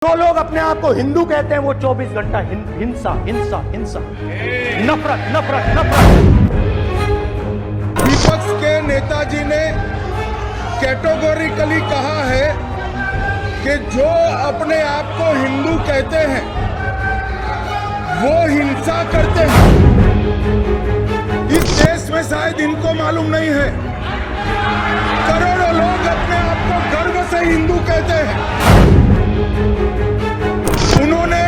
जो लोग अपने आप को हिंदू कहते हैं वो 24 घंटा हिंसा हिंसा हिंसा, नफरत नफरत नफरत। विपक्ष के नेताजी ने कैटेगोरिकली कहा है कि जो अपने आप को हिंदू कहते हैं वो हिंसा करते हैं। इस देश में शायद इनको मालूम नहीं है, करोड़ों लोग अपने आप को गर्व से हिंदू कहते हैं। उन्होंने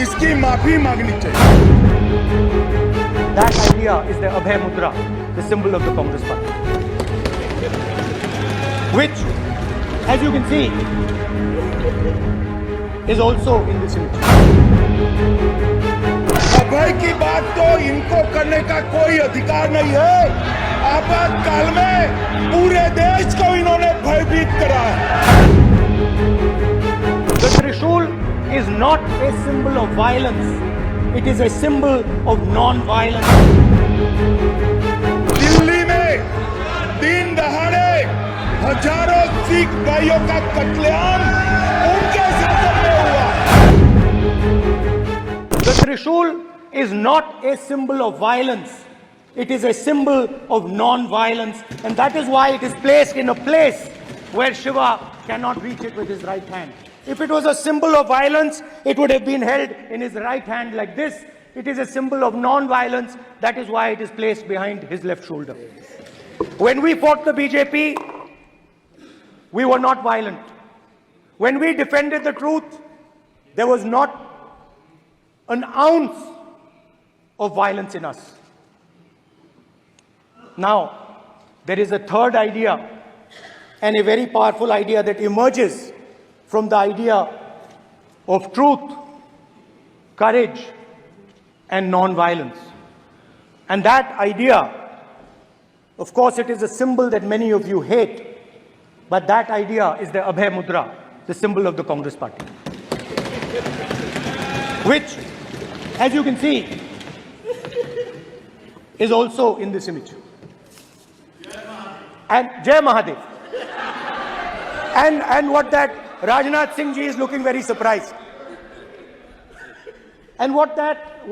इसकी माफी मांगनी चाहिए। That idea is the Abhay Mudra, the symbol of the Congress Party, which, as you can see, is also in this image. अभय की बात तो इनको करने का कोई अधिकार नहीं है। आपातकाल में पूरे देश को इन्होंने भयभीत करा है। The Trishul is not a symbol of violence. It is a symbol of non-violence. Delhi में दिन दहाड़े हजारों सिख भाइयों का कत्लेआम उनके शासन में हुआ। The Trishul is not a symbol of violence. It is a symbol of non-violence, and that is why it is placed in a place where Shiva cannot reach it with his right hand. If it was a symbol of violence, it would have been held in his right hand like this. It is a symbol of non-violence. That is why it is placed behind his left shoulder. When we fought the BJP, we were not violent. When we defended the truth, there was not an ounce of violence in us. Now, there is a third idea, and a very powerful idea that emerges from the idea of truth, courage, and non-violence. And that idea, of course, it is a symbol that many of you hate, but that idea is the Abhay Mudra, the symbol of the Congress Party, which, as you can see, is also in this image. And Jai Mahadev. And what that Rajnath Singh ji is looking very surprised. And what that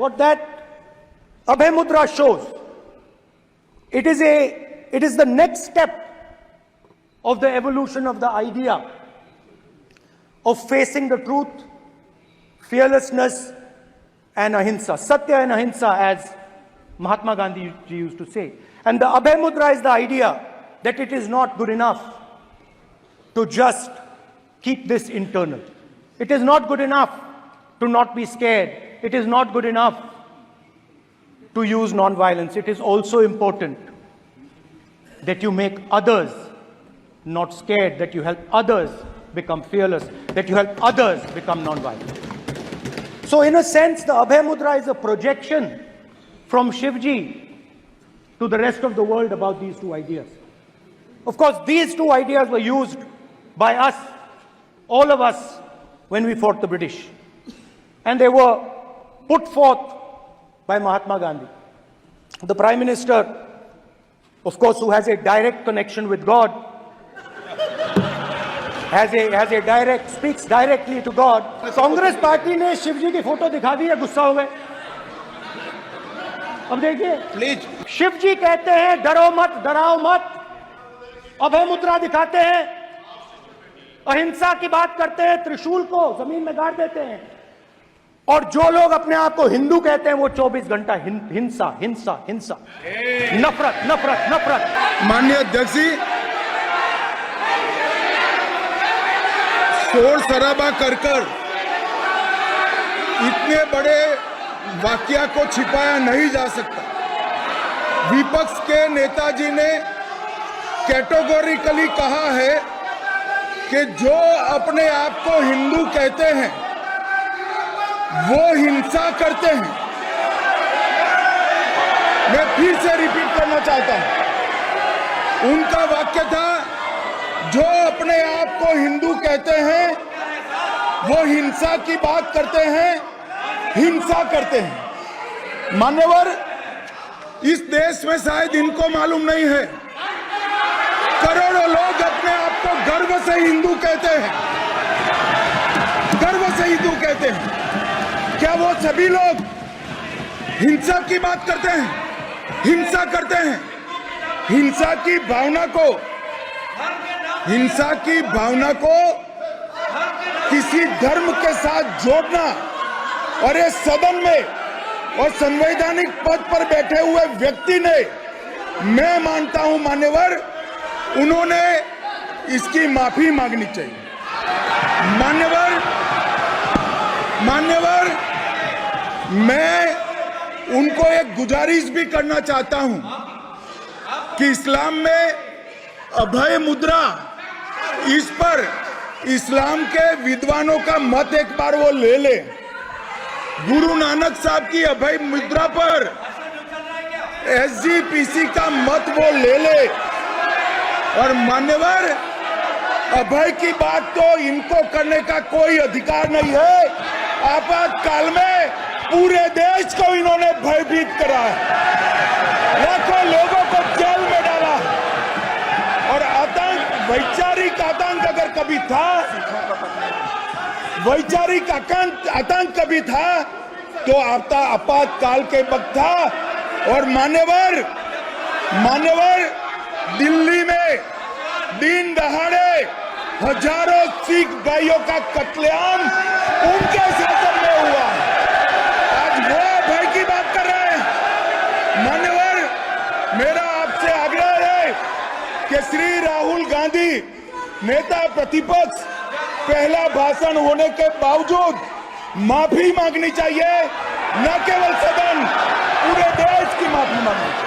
Abhay Mudra shows, it is the next step of the evolution of the idea of facing the truth, fearlessness, and ahimsa. Satya and ahimsa, as Mahatma Gandhi ji used to say. And the Abhay Mudra is the idea that it is not good enough to just keep this internal. It is not good enough to not be scared. It is not good enough to use non-violence. It is also important that you make others not scared, that you help others become fearless, that you help others become non-violent. So in a sense, the Abhay Mudra is a projection from Shivji to the rest of the world about these two ideas. Of course, these two ideas were used by us, all of us, when we fought the British. And they were put forth by Mahatma Gandhi. The Prime Minister, of course, who has a direct connection with God, speaks directly to God. Congress party ने शिवजी की photo दिखा दी है, गुस्सा हो गए। अब देखिए, please, Shivji कहते हैं डरो मत, डराओ मत। अभय मुद्रा दिखाते हैं, अहिंसा की बात करते हैं, त्रिशूल को जमीन में गाड़ देते हैं। और जो लोग अपने आप को हिंदू कहते हैं वो 24 घंटा हिंसा हिंसा हिंसा, नफरत नफरत नफरत। माननीय अध्यक्ष जी, शोर शराबा कर इतने बड़े वाकया को छिपाया नहीं जा सकता। विपक्ष के नेताजी ने कैटेगोरिकली कहा है कि जो अपने आप को हिंदू कहते हैं वो हिंसा करते हैं। मैं फिर से रिपीट करना चाहता हूं, उनका वाक्य था, जो अपने आप को हिंदू कहते हैं वो हिंसा की बात करते हैं, हिंसा करते हैं। मान्यवर, इस देश में शायद इनको मालूम नहीं है, करोड़ों लोग अपने आप को गर्व से हिंदू कहते हैं। गर्व हिंदू कहते हैं। क्या वो सभी लोग हिंसा की बात करते हैं, हिंसा करते हैं? हिंसा की भावना को किसी धर्म के साथ जोड़ना और ये सदन में और संवैधानिक पद पर बैठे हुए व्यक्ति ने, मैं मानता हूं मान्यवर, उन्होंने इसकी माफी मांगनी चाहिए। मान्यवर, मैं उनको एक गुजारिश भी करना चाहता हूं कि इस्लाम में अभय मुद्रा, इस पर इस्लाम के विद्वानों का मत एक बार वो ले ले। गुरु नानक साहब की अभय मुद्रा पर SGPC का मत वो ले ले। और मान्यवर, अभय की बात तो इनको करने का कोई अधिकार नहीं है। आपातकाल में पूरे देश को इन्होंने भयभीत करा है, लाखों लोगों को जेल में डाला। और आतंक, वैचारिक आतंक अगर कभी था, वैचारिक आतंक कभी था तो आपातकाल के वक्त था। और मान्यवर, दिल्ली में दिन दहाड़े हजारों सिख भाइयों का कत्लेआम उनके शासन में हुआ। आज वो भय की बात कर रहे हैं। मान्यवर, मेरा आपसे आग्रह है कि श्री राहुल गांधी, नेता प्रतिपक्ष, पहला भाषण होने के बावजूद माफी मांगनी चाहिए, न केवल सदन, पूरे देश की माफी मांगनी चाहिए।